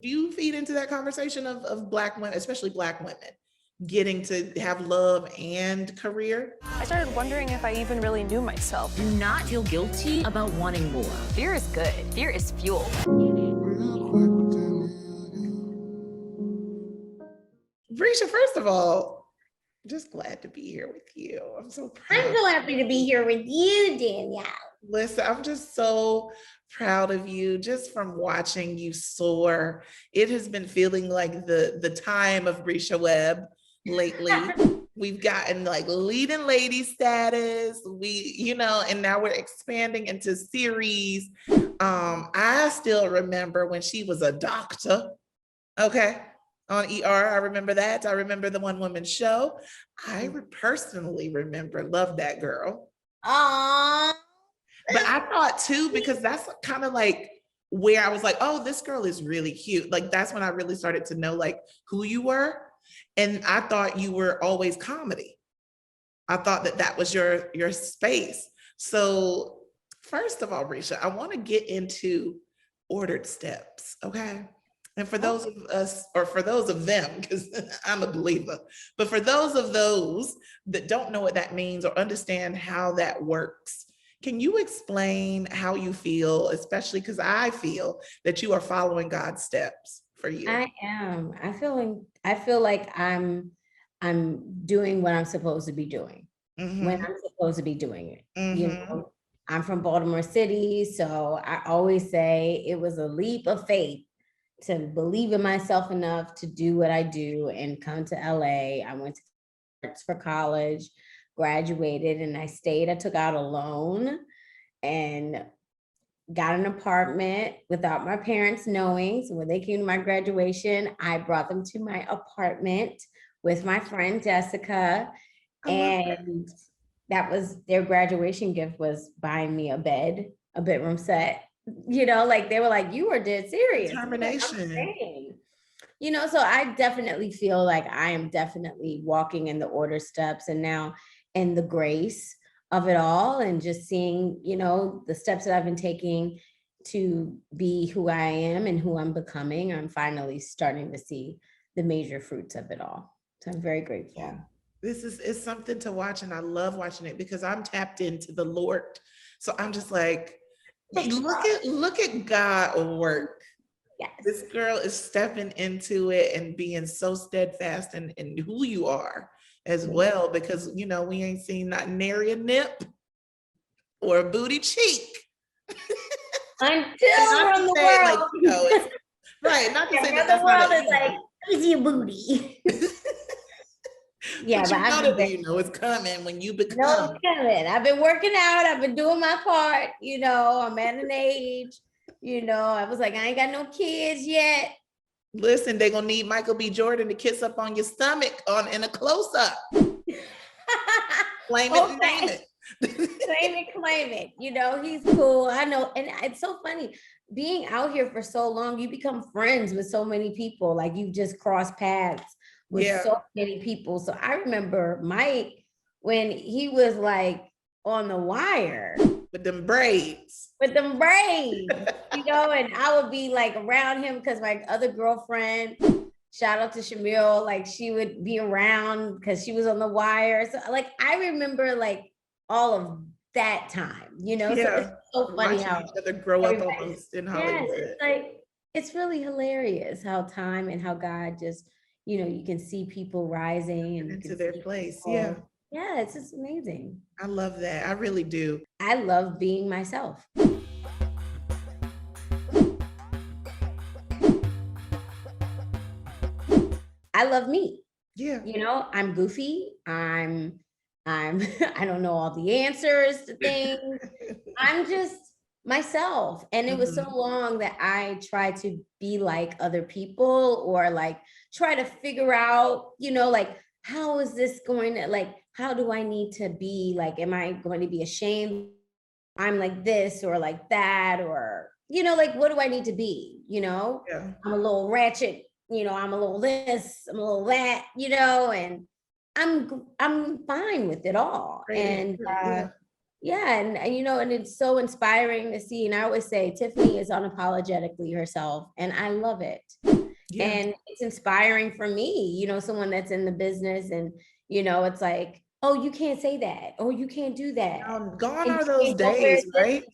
Do you feed into that conversation of Black women, especially Black women, getting to have love and career? I started wondering if I even really knew myself. Do not feel guilty about wanting more. Fear is good. Fear is fuel. Bresha, first of all, just glad to be here with you. I'm so proud. I'm so happy to be here with you, Danielle. Listen, I'm just so proud of you just from watching you soar. It has been feeling like the time of Bresha Webb lately. We've gotten like leading lady status. And now we're expanding into series. I still remember when she was a doctor, okay, on ER. I remember that. I remember the one woman show. I personally love that girl. Aww. But I thought too, because that's kind of like where I was like, oh, this girl is really cute. Like that's when I really started to know like who you were. And I thought you were always comedy. I thought that was your space. So first of all, Bresha, I want to get into ordered steps, okay? And for those of us, or for those of them, because I'm a believer, but for those that don't know what that means or understand how that works, can you explain how you feel, especially because I feel that you are following God's steps for you? I am. I feel like I'm doing what I'm supposed to be doing when I'm supposed to be doing it. You know, I'm from Baltimore City, so I always say it was a leap of faith to believe in myself enough to do what I do and come to LA. I went to for college, graduated, and I stayed. I took out a loan and got an apartment without my parents knowing. So when they came to my graduation, I brought them to my apartment with my friend Jessica. And that was their graduation gift, was buying me a bedroom set. You know, like they were like, you are dead serious. Determination. You know, so I definitely feel like I am definitely walking in the order steps and now in the grace of it all, and just seeing, you know, the steps that I've been taking to be who I am and who I'm becoming. I'm finally starting to see the major fruits of it all. So I'm very grateful. Yeah. This is something to watch, and I love watching it because I'm tapped into the Lord. So I'm just like, look at God work. Yes. This girl is stepping into it and being so steadfast in who you are as well, because you know we ain't seen not nary a nip or a booty cheek until around the world. Like, you know, it's, right? Not to say that the world is like, is your booty? Yeah, but you know it's coming when you become. No, it's coming. I've been working out. I've been doing my part. You know, I'm at an age. You know, I was like, I ain't got no kids yet. Listen, they're gonna need Michael B. Jordan to kiss up on your stomach in a close up. Claim it and name it. Claim it. You know, he's cool. I know, and it's so funny being out here for so long. You become friends with so many people. Like you just cross paths with so many people. So I remember Mike when he was like on the wire with them braids, you know, and I would be like around him because my other girlfriend, shout out to Shamil, like she would be around because she was on the wire. So like I remember like all of that time, you know. So it's so funny how each other grow up almost in Hollywood. It's like it's really hilarious how time and how God just, you know, you can see people rising and into their place. People. Yeah, it's just amazing. I love that. I really do. I love being myself. I love me. Yeah. You know, I'm goofy. I don't know all the answers to things. I'm just myself. And it was so long that I tried to be like other people, or like try to figure out, you know, like, how is this going to, like, how do I need to be? Like, am I going to be ashamed? I'm like this or like that, or, you know, like, what do I need to be? You know, I'm a little ratchet, you know, I'm a little this, I'm a little that, you know, and I'm fine with it all. And Yeah, and you know, and it's so inspiring to see. And I always say Tiffany is unapologetically herself, and I love it. Yeah. And it's inspiring for me, you know, someone that's in the business, and you know, it's like, oh, you can't say that, or you can't do that. Gone And are you those can't go wear days, this. right?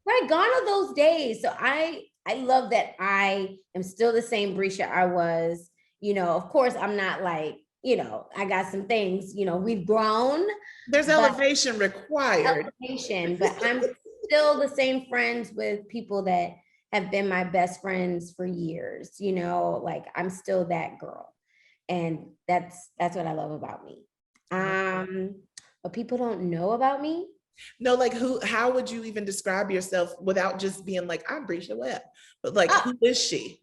Right, gone are those days. So I love that I am still the same Bresha I was. You know, of course, I'm not like, you know, I got some things, you know, we've grown, There's but elevation required. elevation, but I'm still the same friends with people that have been my best friends for years, you know, like I'm still that girl. And that's what I love about me. But people don't know about me. No, like how would you even describe yourself without just being like, I'm Bresha Webb, but like, Oh, who is she?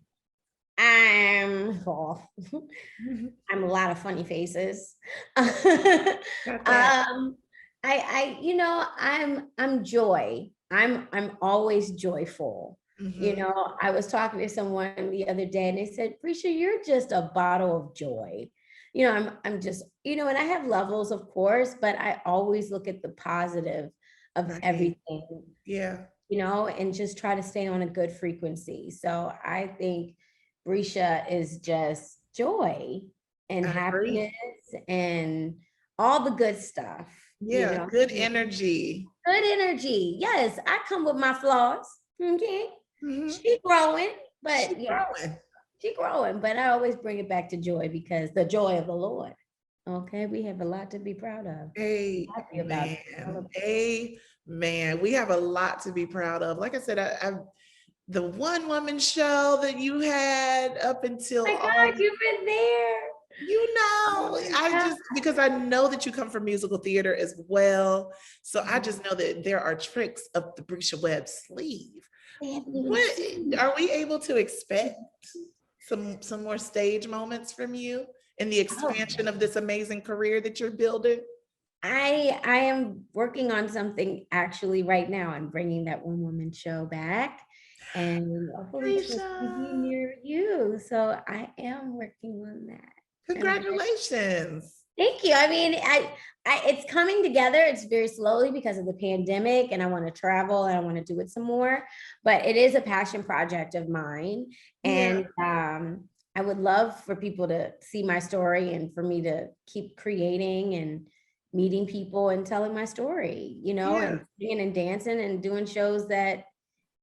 oh, Mhm. I'm a lot of funny faces. Got that. You know, I'm joy. I'm always joyful. You Mhm. know, I was talking to someone the other day and they said, Prisha, you're just a bottle of joy. You know, I'm just, you know, and I have levels, of course, but I always look at the positive of Right. everything, Yeah. you know, and just try to stay on a good frequency. So I think Bresha is just joy and I agree. happiness and all the good stuff, you Yeah. know. Good energy. Good energy. Yes, I come with my flaws. Okay. Mhm. She growing, She but yeah, growing. she growing. But I always bring it back to joy because the joy of the Lord. Okay, we have a lot to be proud of. Happy about Amen. Amen. We have a lot to be proud of. Like I said, the one woman show that you had up until My all, God, you've been there. Oh my I God. just, because I know that you come from musical theater as well. So I Mhm. just know that there are tricks up the Bresha Webb sleeve. They haven't even What seen it. are we able to expect some more stage moments from you in the Oh, expansion of this amazing career that you're building? I am working on something actually right now. I'm bringing that one woman show back, and hopefully it's going to be Bresha, near you. So I am working on that. I'm very congratulations. Thank you. I mean, it's coming together. It's very slowly because of the pandemic, and I want to travel and I want to do it some more. But it is a passion project of mine, Yeah. and I would love for people to see my story and for me to keep creating and meeting people and telling my story. You know, Yeah. and singing and dancing and doing shows that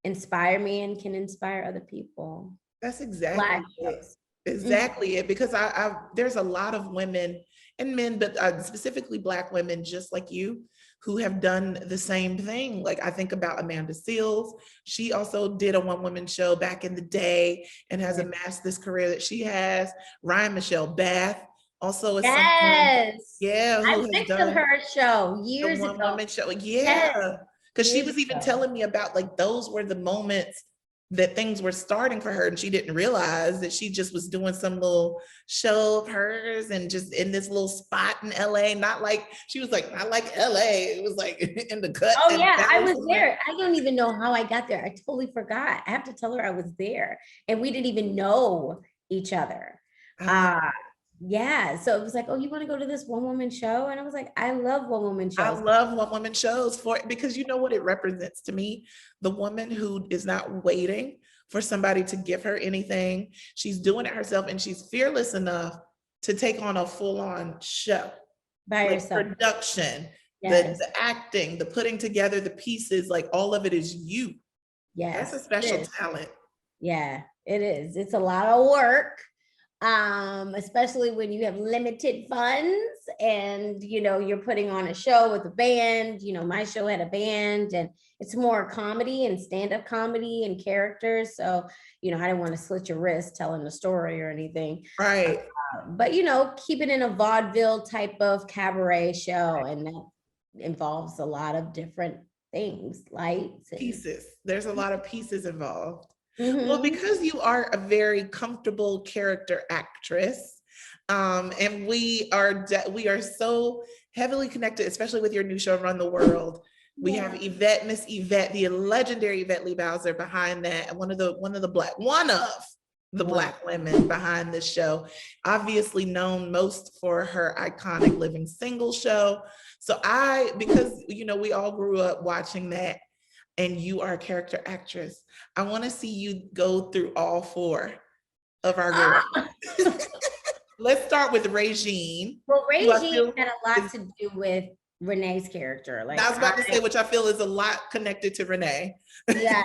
inspire me and can inspire other people. That's Live exactly it. shows. Mhm. Exactly it. Because there's a lot of women and men, but specifically Black women just like you who have done the same thing. Like I think about Amanda Seales. She also did a one woman show back in the day and has amassed this career that she has. Ryan Michelle Bath also is someone, Yes. yeah, I who has went to done her show the years one ago. woman show. Yes, Yeah. Because she years was even ago. telling me about like those were the moments that things were starting for her and she didn't realize that she just was doing some little show of hers and just in this little spot in LA, not like she was like not like LA, it was like in the cut Oh in yeah, I Dallas was somewhere. there. I don't even know how I got there. I totally forgot. I have to tell her I was there, and we didn't even know each other. I love Uh yeah. So it was like, oh, you want to go to this one woman show? And I was like, I love one woman I shows. love one woman shows for because you know what it represents to me, the woman who is not waiting for somebody to give her anything. She's doing it herself and she's fearless enough to take on a full-on show, By like yourself. production, Yes. the acting, the putting together the pieces, like all of it is you. That's a Yes. It special is. talent. Yeah, it is. It's a lot of work, especially when you have limited funds and you know you're putting on a show with a band. You know, my show had a band, and it's more comedy and stand-up comedy and characters. So, you know, I didn't want to slit your wrist telling the story or anything. Right. But you know, keep it in a vaudeville type of cabaret show, and that involves a lot of different things, lights and Pieces. There's a lot of pieces involved. Well, Mhm. because you are a very comfortable character actress, and we are so heavily connected, especially with your new show, Run the World. We have Yeah. Yvette, Miss Yvette, the legendary Yvette Lee Bowser behind that, one of the the Black women behind this show, obviously known most for her iconic Living Single show. So because we all grew up watching that, and you are a character actress, I want to see you go through all 4 of our girls. Let's start with Regine. Well, Regine had a lot to do with Renee's character. Like, I was about to say, which I feel is a lot connected to Renee. Yes,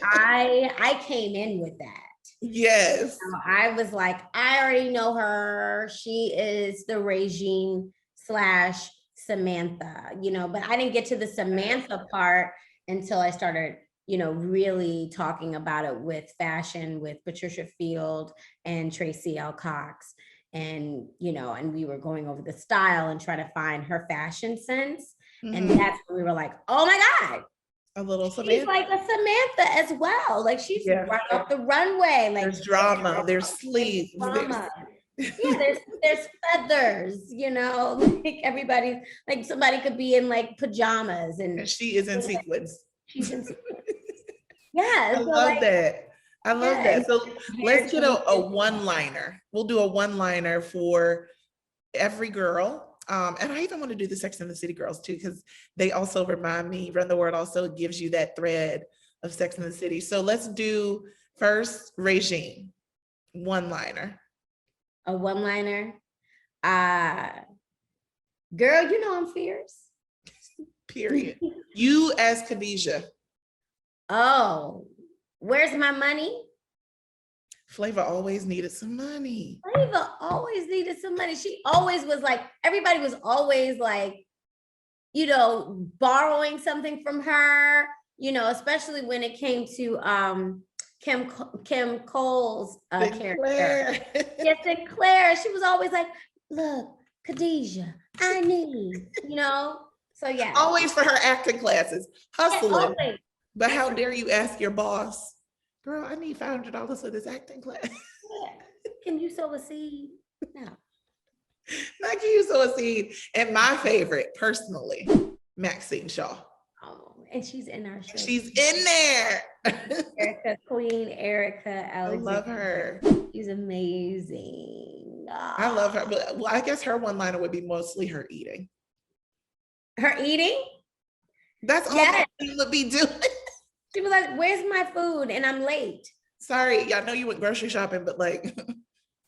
I came in with that. Yes. I was like, I already know her. She is the Regine / Samantha, but I didn't get to the Samantha part until I started, really talking about it with fashion with Patricia Field and Tracy L. Cox. And, and we were going over the style and trying to find her fashion sense. And that's when we were like, oh my God. A little Samantha. She's like a Samantha as well. Like she's right off the runway. Like there's drama, there's sleeves. There's feathers, like everybody, like somebody could be in like pajamas and she is in sequins. She's in sequins. Yeah. I love that. I love that. So let's get a one-liner. We'll do a one-liner for every girl. And I even want to do the Sex and the City girls too, because they also remind me, Run the Word also gives you that thread of Sex and the City. So let's do first Regine, one-liner. A one-liner. Girl, I'm fierce. Period. You as Khadijah. Oh, where's my money? Flavor always needed some money. Flavor always needed some money. She always was like, everybody was always like, borrowing something from her, especially when it came to Kim Cole's character. Yes, Sinclair. She was always like, look, Khadijah, I need, So yeah. Always for her acting classes, hustling. Yeah, but how dare you ask your boss, girl, I need $500 for this acting class. Yeah. Can you sow a seed? No. Not can you sow a seed. And my favorite, personally, Maxine Shaw. Oh, and she's in our show. She's in there. Queen Erica Alexander. I love her. She's amazing. Oh. I love her. But I guess her one-liner would be mostly her eating. Her eating? That's all she would be doing. She was like, where's my food? And I'm late. Sorry, I know you went grocery shopping, but like,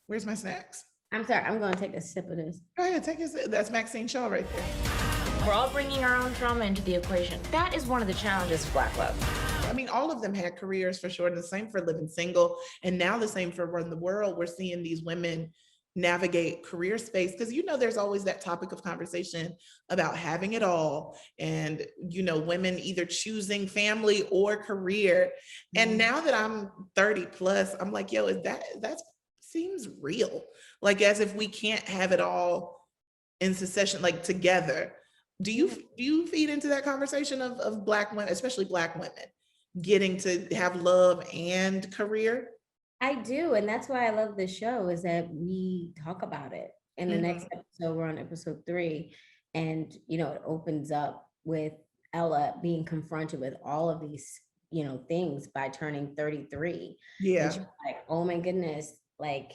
where's my snacks? I'm sorry, I'm going to take a sip of this. Go ahead, take a sip. That's Maxine Shaw right there. We're all bringing our own trauma into the equation. That is one of the challenges of Black love. I mean, all of them had careers for sure. And the same for Living Single. And now the same for Run the World. We're seeing these women navigate career space, because there's always that topic of conversation about having it all, and women either choosing family or career. And now that I'm 30 plus, I'm like, yo, that seems real, like as if we can't have it all in succession, like together. Do you feed into that conversation of Black women, especially Black women, getting to have love and career? I do. And that's why I love this show, is that we talk about it. In the next episode, we're on episode 3. And, it opens up with Ella being confronted with all of these, things by turning 33. Yeah. And she's like, oh my goodness, like,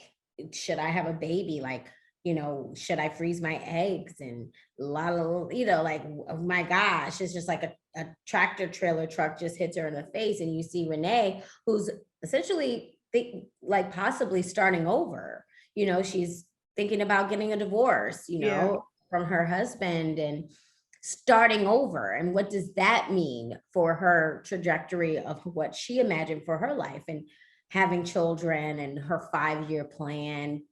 should I have a baby? Like, should I freeze my eggs? And like, oh my gosh, it's just like a tractor trailer truck just hits her in the face. And you see Renee, who's essentially like possibly starting over, she's thinking about getting a divorce, from her husband and starting over. And what does that mean for her trajectory of what she imagined for her life, and having children, and her 5-year plan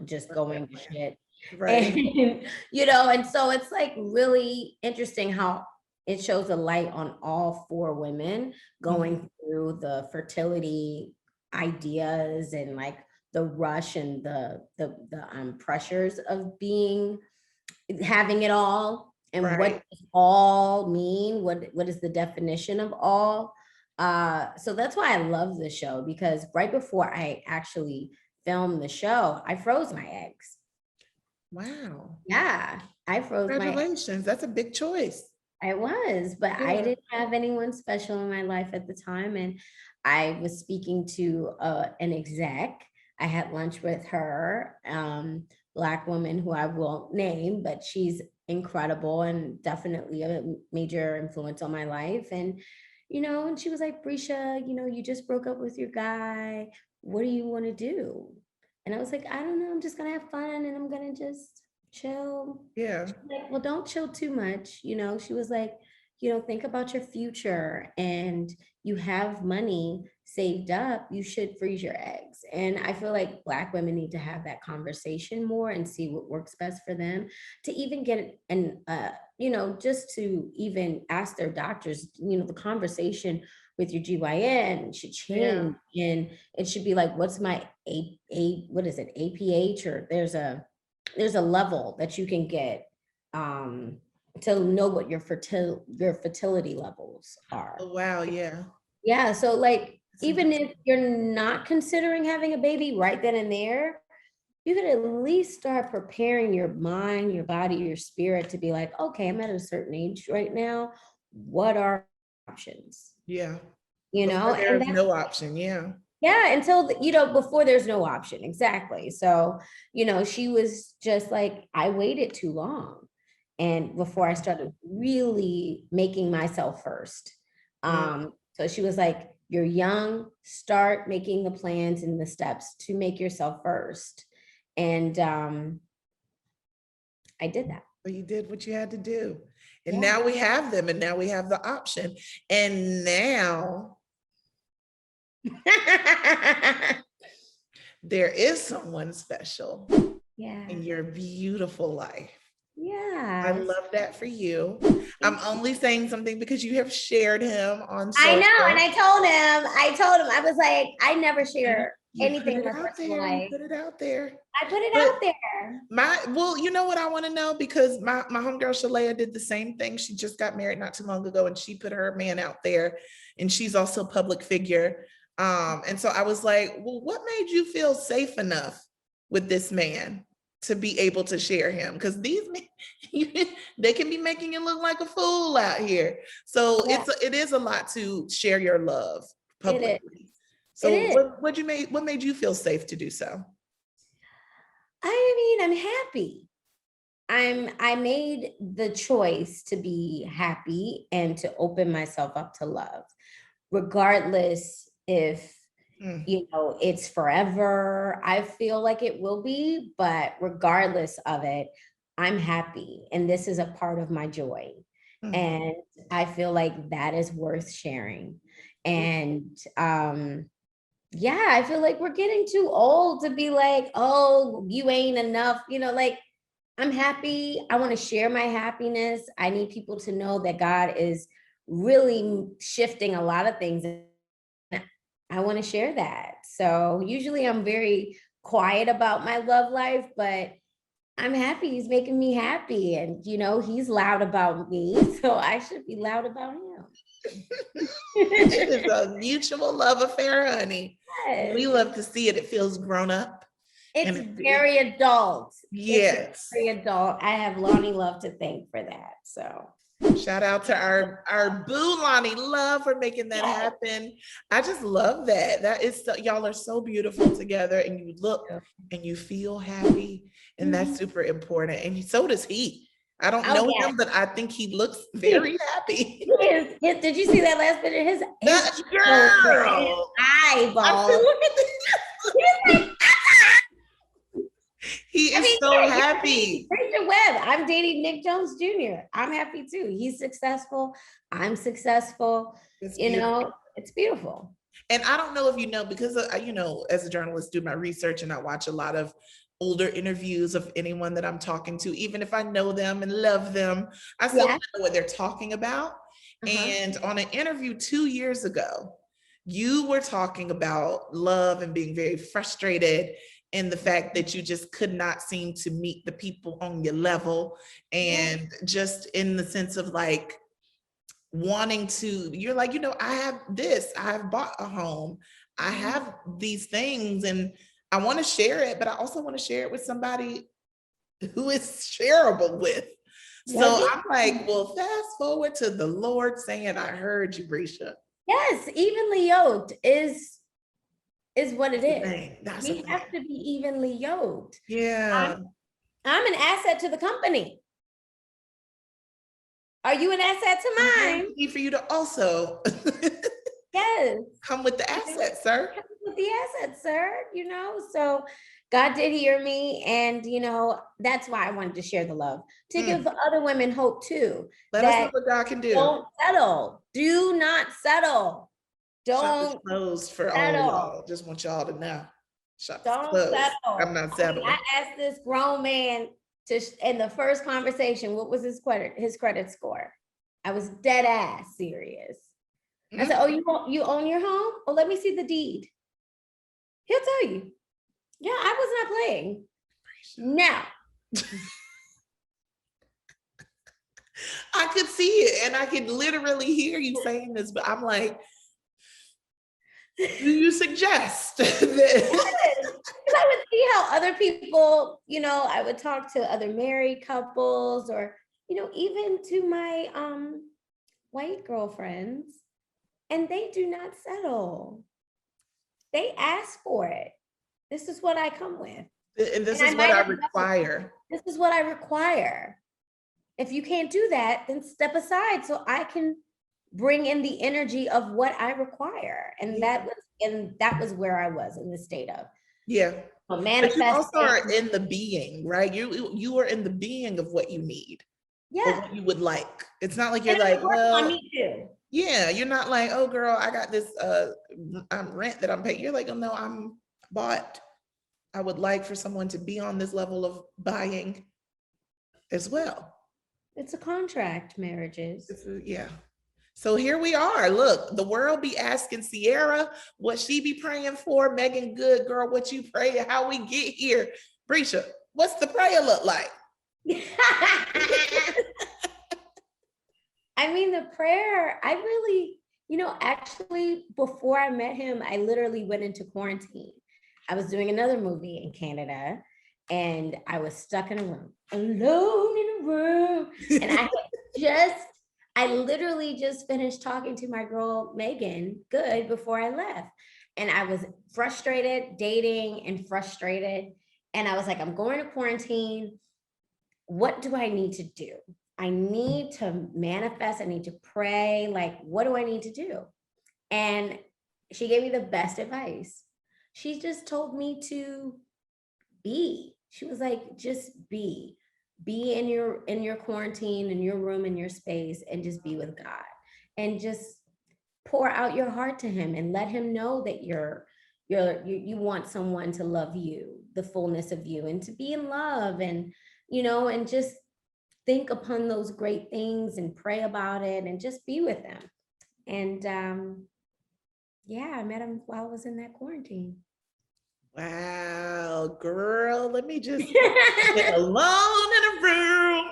just going to shit. Right. And, and so it's like really interesting how it shows a light on all 4 women going through the fertility ideas, and like the rush and the pressures of having it all, and what does all mean? What is the definition of all? So that's why I love the show, because right before I actually filmed the show, I froze my eggs. Wow. Yeah, I froze my eggs. Congratulations. That's a big choice. I was, but I didn't have anyone special in my life at the time. And I was speaking to an exec, I had lunch with her, Black woman who I won't name, but she's incredible and definitely a major influence on my life. And, and she was like, Bresha, you just broke up with your guy. What do you want to do? And I was like, I don't know. I'm just going to have fun and I'm going to just chill. Yeah. She's like, well, don't chill too much. She was like, think about your future, and you have money saved up, you should freeze your eggs. And I feel like Black women need to have that conversation more and see what works best for them, to even get just to even ask their doctors, the conversation with your GYN should change. Yeah. And it should be like, what's my what is it, APH, or there's a level that you can get to know what your fertility levels are. Oh, wow. Yeah. Yeah. So like, even if you're not considering having a baby right then and there, you could at least start preparing your mind, your body, your spirit to be like, okay, I'm at a certain age right now. What are options? Yeah. Before there's no option. Yeah. Yeah. Until, before there's no option. Exactly. So, she was just like, I waited too long. And before I started really making myself first. So she was like, you're young, start making the plans and the steps to make yourself first. And I did that. Well, you did what you had to do. And now we have them, and now we have the option. And now there is someone special in your beautiful life. Yeah. I love that for you. I'm only saying something because you have shared him on social. I know. And I told him, I was like, I never share anything in my personal life. Put it out there. I put it out there. Well, you know what I want to know? Because my homegirl Shalea did the same thing. She just got married not too long ago, and she put her man out there, and she's also a public figure. And so I was like, well, what made you feel safe enough with this man to be able to share him? Because these men, they can be making you look like a fool out here. So it is a lot to share your love publicly. So what made you feel safe to do so? I mean, I'm happy. I made the choice to be happy and to open myself up to love, regardless if it's forever. I feel like it will be, but regardless of it, I'm happy. And this is a part of my joy. And I feel like that is worth sharing. And I feel like we're getting too old to be like, oh, you ain't enough. Like, I'm happy. I want to share my happiness. I need people to know that God is really shifting a lot of things. I want to share that. So usually I'm very quiet about my love life, but I'm happy. He's making me happy. And, he's loud about me. So I should be loud about him. It is a mutual love affair, honey. Yes. We love to see it. It feels grown up. It's very adult. Yes. It's very adult. I have Lonnie Love to thank for that. So shout out to our boo Lonnie Love for making that happen. I just love that. That is y'all are so beautiful together, and you look and you feel happy, and that's super important. And so does he. I don't know him, but I think he looks very happy. Did you see that last picture? His girl eyeball. He is so happy. Bresha Webb. I'm dating Nick Jones Jr. I'm happy too. He's successful. I'm successful. It's beautiful. And I don't know if you know, because as a journalist, do my research, and I watch a lot of older interviews of anyone that I'm talking to. Even if I know them and love them, I still don't know what they're talking about. And on an interview 2 years ago, you were talking about love and being very frustrated, and the fact that you just could not seem to meet the people on your level, and just in the sense of like wanting to, you're like, I have this, I have bought a home, I have these things, and I want to share it, but I also want to share it with somebody who is shareable with. So I'm like, well, fast forward to the Lord saying, I heard you, Bresha. Yes, evenly yoked is is what it is. That's We have to be evenly yoked. Yeah. I'm an asset to the company. Are you an asset to mine? I need for you to also Yes. come with the assets, sir. Come with the assets, sir. So God did hear me. And, that's why I wanted to share the love, to give other women hope too. Let us know what God can do. Don't settle. Do not settle. Shop is Don't closed for all settle. y'all. Just want y'all to know. Shop is Don't closed. settle. I'm not settling. I asked this grown man in the first conversation, what was his credit score? I was dead ass serious. I said, oh, you own your home? Oh, let me see the deed. He'll tell you. Yeah, I was not playing. Now. I could see it and I could literally hear you saying this, but I'm like, do you suggest that? I would see how other people, I would talk to other married couples, or, even to my white girlfriends, and they do not settle. They ask for it. This is what I come with. And this is what I require. This is what I require. If you can't do that, then step aside so I can bring in the energy of what I require. And that was where I was in the state of. Yeah. But you also are in the being, right? You are in the being of what you need. Yeah. Or what you would like. It's not like you're like, well, me too. Yeah, you're not like, oh girl, I got this rent that I'm paying. You're like, oh no, I'm bought. I would like for someone to be on this level of buying as well. It's a contract, marriages. Yeah. So here we are. Look, the world be asking Sierra what she be praying for. Megan Good, girl, what you pray, how we get here. Bresha, what's the prayer look like? I mean, the prayer, I really, actually, before I met him, I literally went into quarantine. I was doing another movie in Canada, and I was stuck in a room, alone in a room. And I literally just finished talking to my girl, Megan Good, before I left. And I was frustrated, dating and frustrated. And I was like, I'm going to quarantine. What do I need to do? I need to manifest. I need to pray. Like, what do I need to do? And she gave me the best advice. She just told me to be. She was like, just be in your quarantine, in your room, in your space, and just be with God, and just pour out your heart to him and let him know that you want someone to love you, the fullness of you, and to be in love, and and just think upon those great things and pray about it and just be with them. And yeah, I met him while I was in that quarantine. Wow, girl, let me just get alone in a room.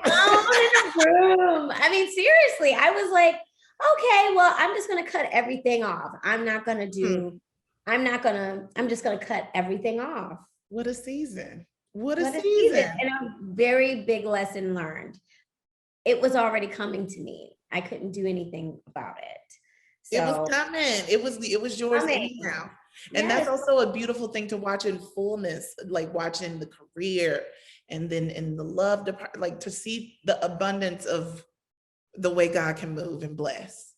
I mean, seriously, I was like, okay, well, I'm just going to cut everything off. I'm just going to cut everything off. What a season. What a season. And a very big lesson learned. It was already coming to me. I couldn't do anything about it. So, it was coming. It was yours anyhow. And that's also a beautiful thing to watch in fullness, like watching the career and then in the love department, like to see the abundance of the way God can move and bless.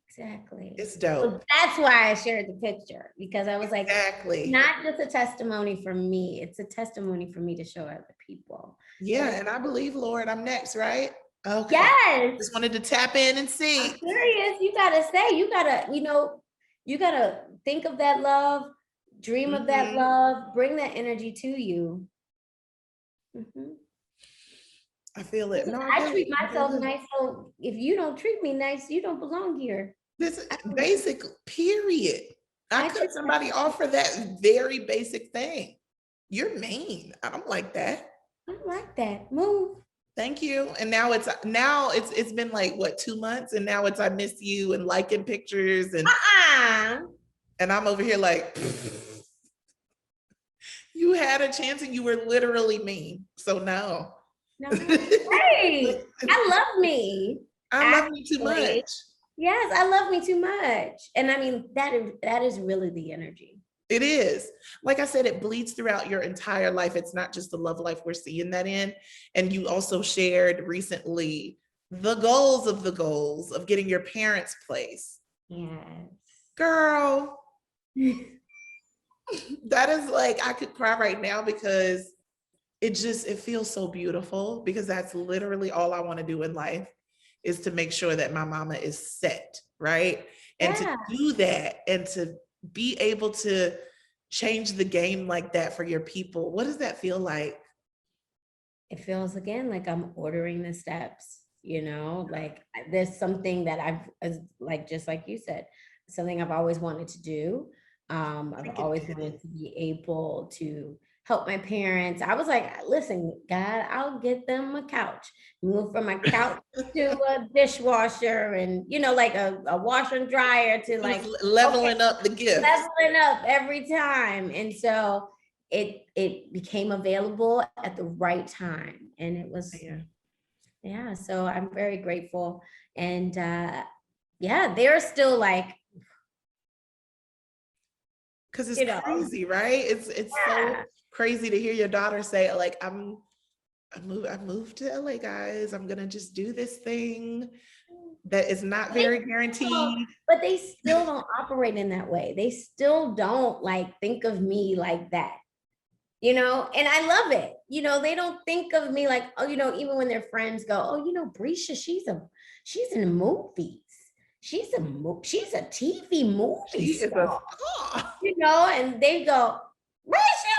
Exactly. It's dope. So that's why I shared the picture, because I was like, exactly. Not just a testimony for me, it's a testimony for me to show other people. Yeah, and I believe, Lord, I'm next, right? Okay. Yes. Just wanted to tap in and see. I'm serious. You gotta think of that love, dream of that love, bring that energy to you. I feel it. No, I treat myself nice, so if you don't treat me nice, you don't belong here. This is basic, period. I cut somebody off for that very basic thing. You're mean. I don't like that. I don't like that. Move. Thank you. And now it's been like what, 2 months, and now I miss you and liking pictures and and I'm over here like you had a chance and you were literally mean. So no. Hey, I love me. I love you too much. Yes, I love me too much. And I mean, that is really the energy. It is. Like I said, it bleeds throughout your entire life. It's not just the love life we're seeing that in. And you also shared recently the goals of getting your parents' place. Yes. Girl, that is like, I could cry right now because it feels so beautiful, because that's literally all I want to do in life, is to make sure that my mama is set, right? And to do that and to be able to change the game like that for your people. What does that feel like? It feels again like I'm ordering the steps, like there's something that like, just like you said, something I've always wanted to do. I've always wanted to be able to help my parents. I was like, listen, God, I'll get them a couch, move from a couch to a dishwasher, and like a washer and dryer, to like leveling up the gift. Leveling up every time. And so it became available at the right time. And it was, so I'm very grateful. And they're still like, because it's crazy, right? It's so crazy to hear your daughter say, like, I moved to LA, guys. I'm gonna just do this thing that is not very guaranteed. But they still don't operate in that way. They still don't like think of me like that. And I love it. They don't think of me like, oh, even when their friends go, oh, Bresha, she's in the movies. She's a TV movie star. And they go, Bresha,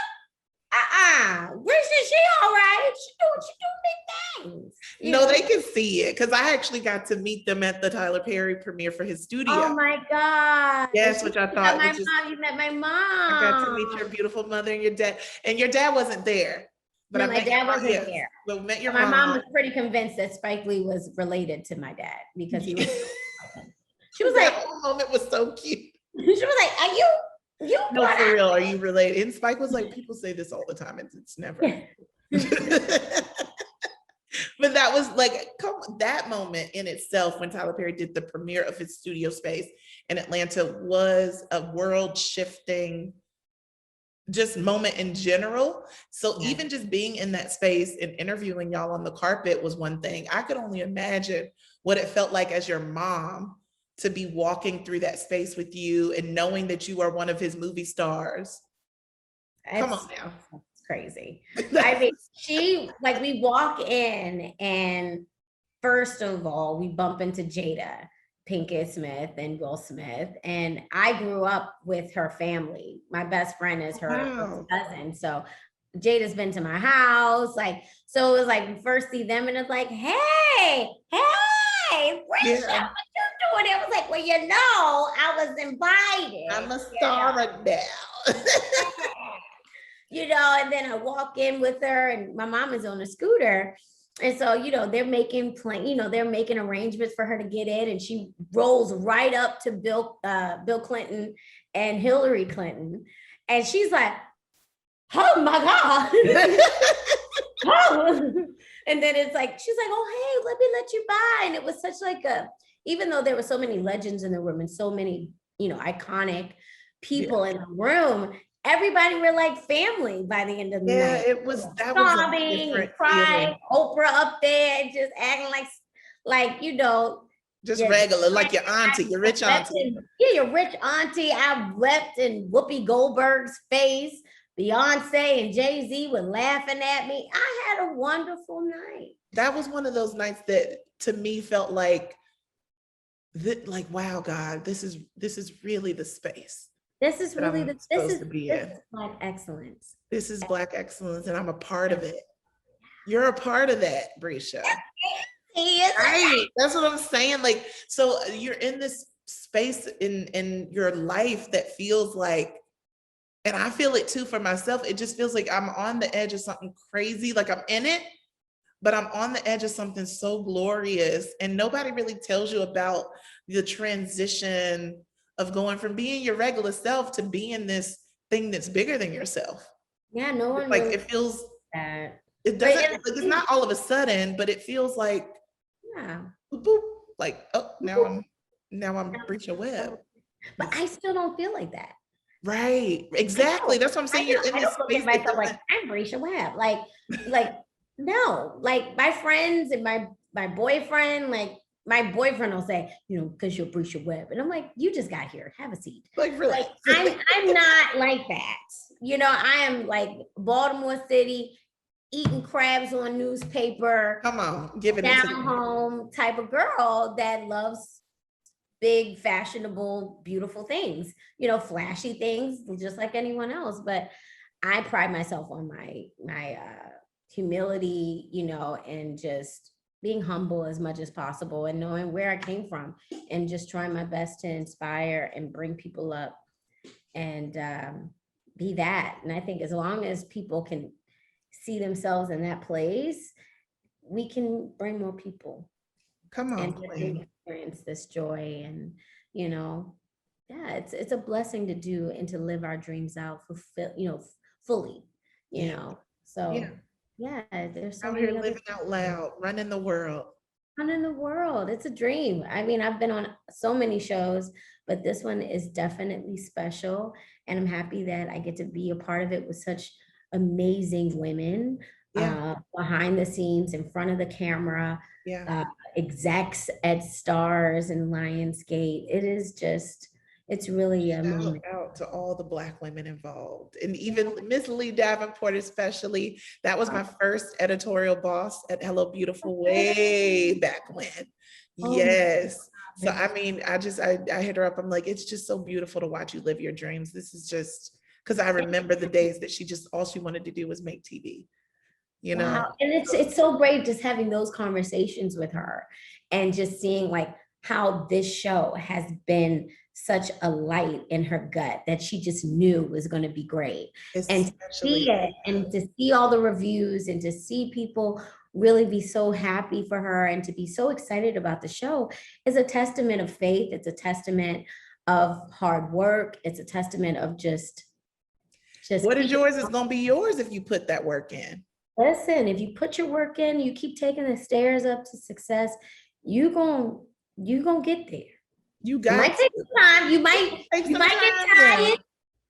Bresha, she all right. She do big things. No, they can see it, because I actually got to meet them at the Tyler Perry premiere for his studio. Oh my God. Yes, which I thought was just, you met my mom. I got to meet your beautiful mother and your dad. And your dad wasn't there. But no, my dad wasn't there. So met your my mom was pretty convinced that Spike Lee was related to my dad, because he was she was like, that moment was so cute. She was like, are you no, for real, are you related? And Spike was like, people say this all the time, and it's never. But that was like, that moment in itself, when Tyler Perry did the premiere of his studio space in Atlanta, was a world shifting just moment in general. So even just being in that space and interviewing y'all on the carpet was one thing. I could only imagine what it felt like as your mom to be walking through that space with you and knowing that you are one of his movie stars. Come on now. It's crazy. I mean, we walk in, and first of all, we bump into Jada Pinkett Smith and Will Smith. And I grew up with her family. My best friend is her cousin. So Jada's been to my house. So it was like, we first see them, and it's like, hey, Bresha, what you doing? It was like, well, I was invited. I'm a star now. And then I walk in with her, and my mom is on a scooter. And so, they're making they're making arrangements for her to get in, and she rolls right up to Bill Clinton and Hillary Clinton. And she's like, oh my God. Oh. And then it's like, she's like, oh, hey, let me let you by. And it was such like even though there were so many legends in the room and so many, iconic people in the room, everybody were like family by the end of the night. It was, that was sobbing, crying, Oprah up there, just acting like just regular, like your auntie, your rich auntie. Your rich auntie. I wept in Whoopi Goldberg's face. Beyonce and Jay-Z were laughing at me. I had a wonderful night. That was one of those nights that to me felt like, wow, God, this is really the space. This is really this is Black excellence. This is Black excellence, and I'm a part of it. You're a part of that, Bresha. Right. That's what I'm saying. Like, so you're in this space in your life that feels like, and I feel it too for myself, it just feels like I'm on the edge of something crazy. Like I'm in it, but I'm on the edge of something so glorious. And nobody really tells you about the transition of going from being your regular self to being this thing that's bigger than yourself. Yeah, no one like really it feels that. It doesn't like, it's not all of a sudden, but it feels like boop, boop, like, oh, now I'm Bresha Webb. But I still don't feel like that. Right. Exactly. That's what I'm saying. You're in I this don't look space at that myself like I'm Bresha Webb. Like no, like my friends and my boyfriend, like my boyfriend will say, you know, because you're Bresha Webb. And I'm like, you just got here. Have a seat. like Like relax. I'm not like that. You know, I am like Baltimore City, eating crabs on newspaper, Come on, giving it down to them. home type of girl that loves big, fashionable, beautiful things, you know, flashy things, just like anyone else. But I pride myself on my humility, you know, and just being humble as much as possible and knowing where I came from and just trying my best to inspire and bring people up and be that. And I think as long as people can see themselves in that place, we can bring more people Come on, and Queen. experience this joy. And you know, yeah, it's a blessing to do and to live our dreams out, fulfill, you know, fully, you Yeah. know. So Yeah. yeah, there's so Out many here other living out loud, running the world. fun in the world. It's a dream. I mean, I've been on so many shows, but this one is definitely special. And I'm happy that I get to be a part of it with such amazing women Yeah. behind the scenes, in front of the camera, Yeah. execs at Starz and Lionsgate. It is just, it's really a Shout moment. out to all the Black women involved. And even Miss Lee Davenport, especially. That was my first editorial boss at Hello Beautiful way back when. Oh my Yes. So God. I mean, I hit her up. I'm like, it's just so beautiful to watch you live your dreams. This is just because I remember the days that she just all she wanted to do was make TV, you know. Wow. And it's so great just having those conversations with her and just seeing like how this show has been such a light in her gut that she just knew was going to be great. And to Especially see it and to see all the reviews and to see people really be so happy for her and to be so excited about the show is a testament of faith. It's a testament of hard work. It's a testament of just what is yours is gonna be yours if you put that work in. listen, if you put your work in, you keep taking the stairs up to success, you gonna get there. You It might got take some time. You might take some get time now. tired.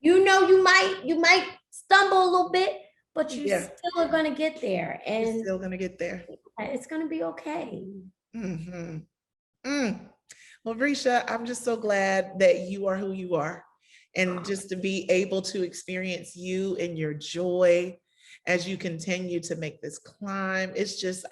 You know, you might stumble a little bit, but you Yeah. still are gonna get there, You're and still gonna get there. it's gonna be okay. Mm-hmm. Well, Bresha, I'm just so glad that you are who you are, and just to be able to experience you and your joy as you continue to make this climb. It's just,